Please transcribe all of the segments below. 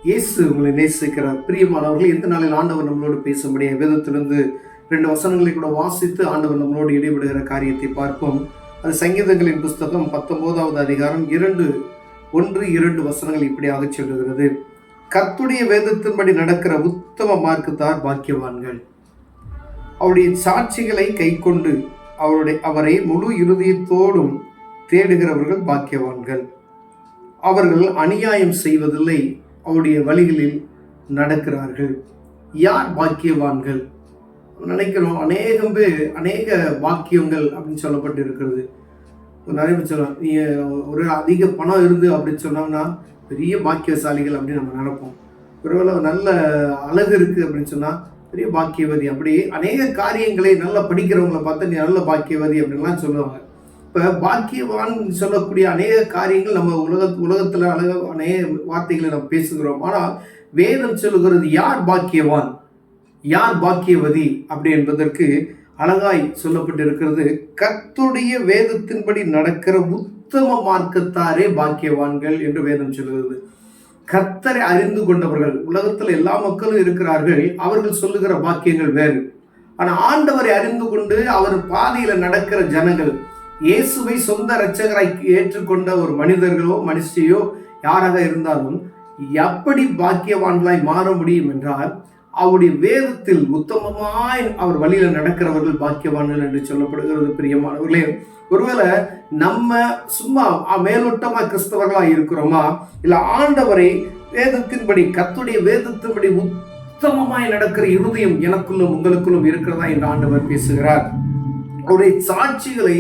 இயேசு உங்களை நேசிக்கிறார். பிரியமானவர்கள், இந்த நாளில் ஆண்டவர் நம்மளோடு பேசும்படிய வேதத்திலிருந்து 2 வசனங்களை கூட வாசித்து ஆண்டவர் நம்மளோடு இடைபடுகிற காரியத்தை பார்ப்போம். அது சங்கீதங்களின் புஸ்தகம் 19வது அதிகாரம் 1-2 வசனங்கள் இப்படியாக சொல்லுகிறது. கர்த்தருடைய வேதத்தின்படி நடக்கிற உத்தம மார்க்கத்தார் பாக்கியவான்கள். அவருடைய சாட்சிகளை கைக்கொண்டு அவரை முழு இருதயத்தோடும் தேடுகிறவர்கள் பாக்கியவான்கள். அவர்கள் அநியாயம் செய்வதில்லை, அவருடைய வழிகளில் நடக்கிறார்கள். யார் பாக்கியவான்கள்? நினைக்கிறோம் அநேகம் பேர் அநேக பாக்கியங்கள் அப்படின்னு சொல்லப்பட்டு இருக்கிறது. நிறைய பேர் சொல்லலாம், நீ ஒரு அதிக பணம் இருந்து அப்படின்னு சொன்னோம்னா பெரிய பாக்கியசாலிகள் அப்படின்னு நம்ம நினைப்போம். ஒருவேளை நல்ல அழகு இருக்குது அப்படின்னு சொன்னால் பெரிய பாக்கியவதி. அப்படி அநேக காரியங்களை நல்லா படிக்கிறவங்களை பார்த்தா நீ நல்ல பாக்கியவதி அப்படின்லாம் சொல்லுவாங்க. இப்போ பாக்கியவான் சொல்லக்கூடிய அநேக காரியங்கள் நம்ம உலகத்தில் அநேக வார்த்தைகளை நம்ம பேசுகிறோம். ஆனால் வேதம் சொல்லுகிறது யார் பாக்கியவான், யார் பாக்கியவதி அப்படி என்பதற்கு அழகாய் சொல்லப்பட்டிருக்கிறது. கர்த்தருடைய வேதத்தின்படி நடக்கிற உத்தம மார்க்கத்தாரே பாக்கியவான்கள் என்று வேதம் சொல்லுகிறது. கர்த்தரை அறிந்து கொண்டவர்கள், உலகத்தில் எல்லா மக்களும் இருக்கிறார்கள், அவர்கள் சொல்லுகிற பாக்கியங்கள் வேறு. ஆனால் ஆண்டவரை அறிந்து கொண்டு அவர் பாதையில நடக்கிற ஜனங்கள், இயேசுவை சொந்த இரட்சகராய் ஏற்றுக்கொண்ட ஒரு மனிதர்களோ மனுஷியோ யாராக இருந்தாலும் எப்படி பாக்கியவான்களாய் மாற முடியும் என்றால் அவருடைய வேதத்தில் உத்தமமாய் அவர் வழியில நடக்கிறவர்கள் பாக்கியவான்கள் என்று சொல்லப்படுகிறது. பிரியமானவர்களே, ஒருவேளை நம்ம சும்மா மேலோட்டமா கிறிஸ்தவர்களா இருக்கிறோமா, இல்ல ஆண்டவரை வேதத்தின்படி கர்த்தருடைய வேதத்தின்படி உத்தமமாய் நடக்கிற இருதயம் எனக்குள்ளும் உங்களுக்குள்ளும் இருக்கிறதா என்று ஆண்டவர் பேசுகிறார். அவருடைய சாட்சிகளை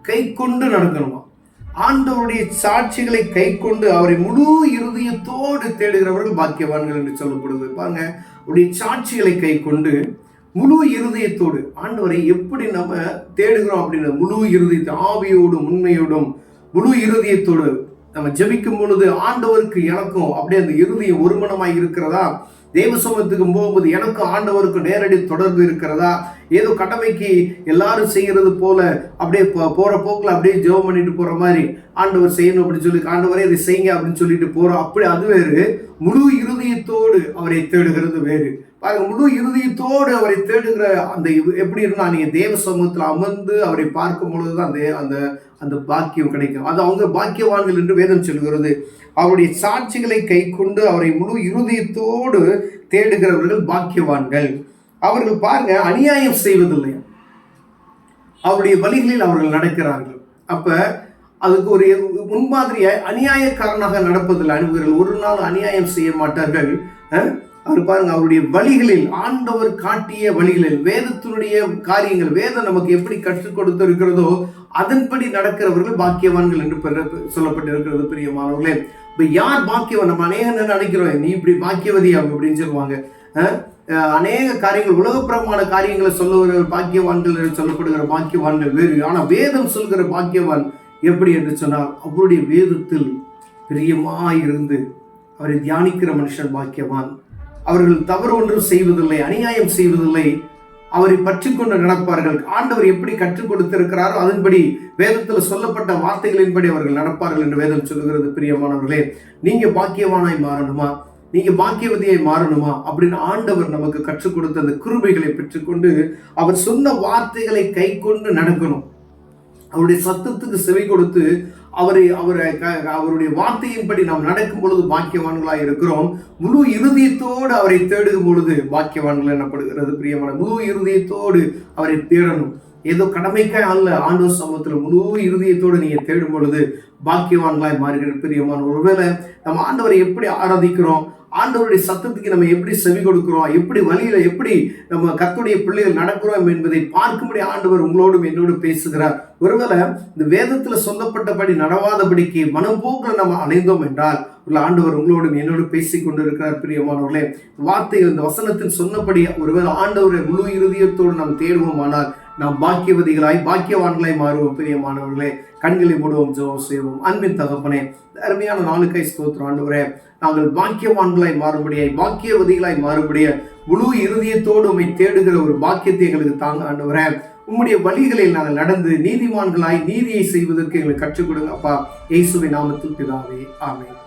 கை கொண்டு நடக்கணுமா? ஆண்டவருடைய சாட்சிகளை கை கொண்டு அவரை முழு இருதயத்தோடு தேடுகிறவர்கள் பாக்கியவான்கள் என்று சொல்லப்படுது. பாருங்க, அவருடைய சாட்சிகளை கை கொண்டு முழு இருதயத்தோடு ஆண்டவரை எப்படி நம்ம தேடுகிறோம் அப்படின்ற முழு இருதயத்தை ஆவியோடும் உண்மையோடும் முழு இருதயத்தோடு நம்ம ஜெபிக்கும் பொழுது ஆண்டவருக்கு எனக்கும் அப்படியே அந்த இருதயம் ஒருமனமாய் இருக்கிறதா? தேவ சமூகத்துக்கு போகும்போது எனக்கும் ஆண்டவருக்கு நேரடி தொடர்பு இருக்கிறதா? ஏதோ கடமைக்கு எல்லாரும் செய்கிறது போல அப்படியே போற போக்குல அப்படியே ஜெபம் பண்ணிட்டு போற மாதிரி ஆண்டவர் செய்யணும் அப்படின்னு சொல்லி ஆண்டவரே இதை செய்யுங்க அப்படின்னு சொல்லிட்டு போறோம். அப்படி அது வேறு. முழு இருதயத்தோடு அவரை தேடுகிறது வேறு. பாருங்க, முழு இருதயத்தோடு அவரை தேடுகிற அந்த எப்படி இருந்தா நீங்க தேவ சமூகத்தில் அமர்ந்து அவரை பார்க்கும் பொழுதுதான் அந்த அந்த பாக்கியம் கிடைக்கும். அது அவங்க பாக்கியவான்கள் என்று வேதம் சொல்கிறது. அவருடைய சாட்சிகளை கை கொண்டு அவரை முழு இருதயத்தோடு தேடுகிறவர்கள் பாக்கியவான்கள். அவர்கள் பாருங்க அநியாயம் செய்வதில்லை, அவருடைய வழிகளில் அவர்கள் நடக்கிறார்கள். அப்ப அதுக்கு ஒரு முன்மாதிரியை அநியாயக்காரனாக நடப்பதில்லை. அனுபவர்கள் ஒரு நாள் அநியாயம் செய்ய மாட்டார்கள். அவர் பாருங்க, அவருடைய வழிகளில் ஆண்டவர் காட்டிய வழிகளில் வேதத்தினுடைய காரியங்கள், வேதம் நமக்கு எப்படி கற்றுக் கொடுத்திருக்கிறதோ அதன்படி நடக்கிறவர்கள் பாக்கியவான்கள் என்று சொல்லப்பட்டிருக்கிறது. பிரியமானவர்களே, இப்ப யார் பாக்கியவான்? நம்ம அநேக நினைக்கிறோம் நீ இப்படி பாக்கியவதி அப்படின்னு சொல்லுவாங்க. அநேக காரியங்கள் உலகப்பிரமான காரியங்களை சொல்லுகிற பாக்கியவான்கள் என்று சொல்லப்படுகிற பாக்கியவான்கள் வேறு. ஆனா வேதம் சொல்கிற பாக்கியவான் எப்படி என்று சொன்னால் அவருடைய வேதத்தில் பிரியமாயிருந்து அவரை தியானிக்கிற மனுஷன் பாக்கியவான். அவர்கள் தவறு ஒன்றும் செய்வதில்லை, அநியாயம் செய்வதில்லை, அவரை பற்றி கொண்டு நடப்பார்கள். ஆண்டவர் எப்படி கற்றுக் கொடுத்திருக்கிறாரோ அதன்படி வேதத்தில் சொல்லப்பட்ட வார்த்தைகளின்படி அவர்கள் நடப்பார்கள் என்று வேதம் சொல்லுகிறது. பிரியமானவர்களே, நீங்க பாக்கியவானாய் மாறணுமா, நீங்க பாக்கியவதியை மாறணுமா அப்படின்னு ஆண்டவர் நமக்கு கற்றுக் கொடுத்த அந்த கிருபைகளை பெற்றுக்கொண்டு அவர் சொன்ன வார்த்தைகளை கை கொண்டு நடக்கணும். அவருடைய சத்தத்துக்கு செவி கொடுத்து அவருடைய வார்த்தையின்படி நாம் நடக்கும் பொழுது பாக்கியவான்களாய் இருக்கிறோம். முழு இருதயத்தோடு அவரை தேடும் பொழுது பாக்கியவான்கள் எனப்படுகிறது. பிரியமான, முழு இருதயத்தோடு அவரை தேடணும். ஏதோ கடமைக்காய் அல்ல, ஆண்டவர் சமூகத்தில் முழு இருதயத்தோடு நீங்க தேடும் பொழுது பாக்கியவான்களாய் மாறுகிற. பிரியமான, ஒருவேளை நம்ம ஆண்டவரை எப்படி ஆராதிக்கிறோம், ஆண்டவருடைய சத்தத்துக்கு நம்ம எப்படி செவி கொடுக்கிறோம், எப்படி வழியில எப்படி நம்ம கர்த்தருடைய பிள்ளைகள் நடக்கிறோம் என்பதை பார்க்கும்படி ஆண்டவர் உங்களோடும் என்னோடு பேசுகிறார். ஒருவேளை இந்த வேதத்துல சொல்லப்பட்டபடி நடவாதபடிக்கு மனப்போக்கில் நம்ம அலைந்தோம் என்றால் ஒரு ஆண்டவர் உங்களோடும் என்னோடு பேசிக் கொண்டிருக்கிறார். பிரியமானவர்களே, வார்த்தைகள் இந்த வசனத்தில் சொன்னபடி ஒருவேளை ஆண்டவரை முழு இருதயத்தோடு நாம் தேடுவோமானால் நாம் பாக்கியவான்களாய் மாறுவோம். பிரியமானவர்களே, கண்களை மூடுவோம், ஜெபம் செய்வோம். அன்பின் தகப்பனே, அருமையான நாளுக்காய் ஸ்தோத்திரம் ஆண்டவரே. நாங்கள் பாக்கியவான்களாய் மாறுபடியாய் பாக்கியவதிகளாய் மாறுபடிய முழு இருதயத்தோடு உம்மை தேடுகிற ஒரு பாக்கியத்தை எங்களுக்கு தாங்க ஆண்டவரே. உம்முடைய வழிகளில் நாங்கள் நடந்து நீதிமான்களாய் நீதியை செய்வதற்கு எங்களுக்கு கற்றுக் கொடுங்க அப்பா. இயேசுவின் நாமத்தில் பிதாவே, ஆமென்.